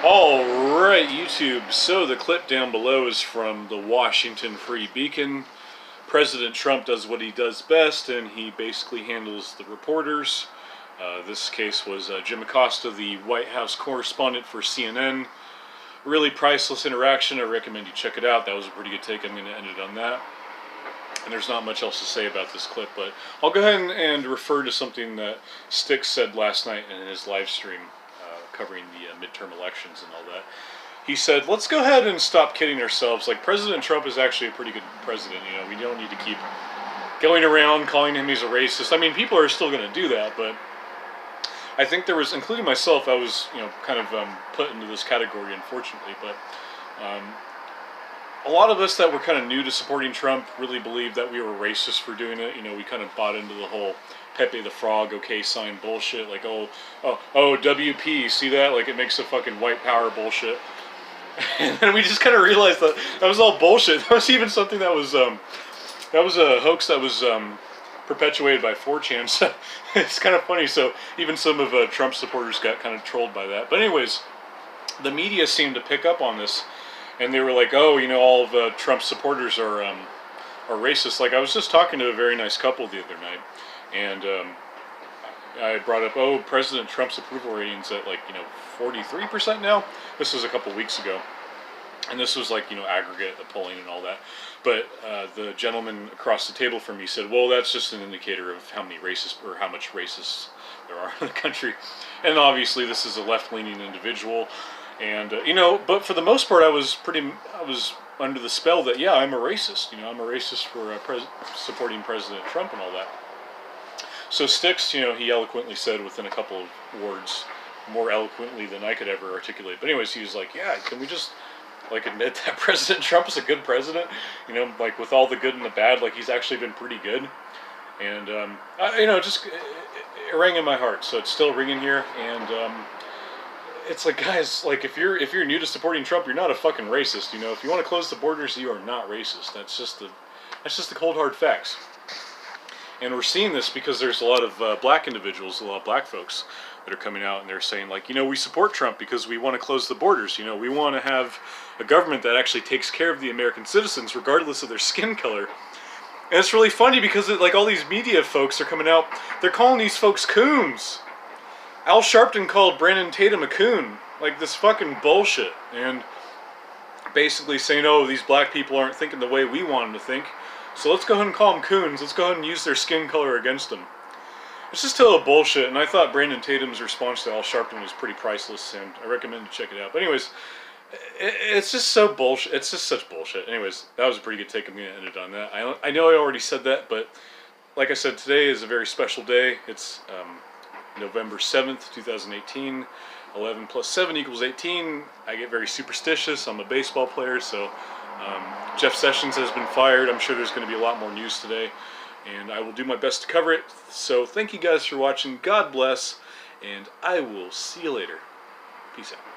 Alright, YouTube, so the clip down below is from the Washington Free Beacon. President Trump does what he does best, and he basically handles the reporters. This case was Jim Acosta, the White House correspondent for CNN. Really priceless interaction. I recommend you check it out. That was a pretty good take. I'm going to end it on that. And there's not much else to say about this clip, but I'll go ahead and refer to something that Styx said last night in his live stream covering the midterm elections and all that. He said, let's go ahead and stop kidding ourselves. Like, President Trump is actually a pretty good president. You know, we don't need to keep going around calling him he's a racist. I mean, people are still going to do that, but I think there was, including myself, I was, kind of put into this category, unfortunately, but a lot of us that were kind of new to supporting Trump really believed that we were racist for doing it. You know, we kind of bought into the whole Pepe the Frog, okay sign bullshit. Like, oh, WP, see that? Like, it makes a fucking white power bullshit. And then we just kind of realized that that was all bullshit. That was even something that was a hoax that was perpetuated by 4chan. So it's kind of funny. So even some of Trump supporters got kind of trolled by that. But anyways, the media seemed to pick up on this. And they were like, oh, all of Trump's supporters are racist. Like, I was just talking to a very nice couple the other night, and I brought up, oh, President Trump's approval rating's at 43% now. This was a couple weeks ago, and this was aggregate polling and all that. But the gentleman across the table from me said, well, that's just an indicator of how many racists or how much racists there are in the country. And obviously, this is a left-leaning individual. And, but for the most part, I was under the spell that, yeah, I'm a racist. I'm a racist for supporting President Trump and all that. So Styx, he eloquently said within a couple of words, more eloquently than I could ever articulate. But anyways, he was like, yeah, can we just, admit that President Trump is a good president? With all the good and the bad, he's actually been pretty good. And, just, it rang in my heart. So it's still ringing here. And, it's like, guys, if you're new to supporting Trump, you're not a fucking racist. If you want to close the borders, you are not racist. That's just the cold hard facts. And we're seeing this because there's a lot of black individuals, a lot of black folks that are coming out and they're saying we support Trump because we want to close the borders. We want to have a government that actually takes care of the American citizens regardless of their skin color. And it's really funny because all these media folks are coming out, they're calling these folks coons. Al Sharpton called Brandon Tatum a coon. This fucking bullshit. And basically saying, oh, these black people aren't thinking the way we want them to think. So let's go ahead and call them coons. Let's go ahead and use their skin color against them. It's just total bullshit. And I thought Brandon Tatum's response to Al Sharpton was pretty priceless. And I recommend you check it out. But anyways, it's just so bullshit. It's just such bullshit. Anyways, that was a pretty good take. I'm going to end it on that. I know I already said that. But like I said, today is a very special day. It's November 7th, 2018, 11 plus 7 equals 18. I get very superstitious. I'm a baseball player, so Jeff Sessions has been fired. I'm sure there's going to be a lot more news today, and I will do my best to cover it. So thank you guys for watching. God bless, and I will see you later. Peace out.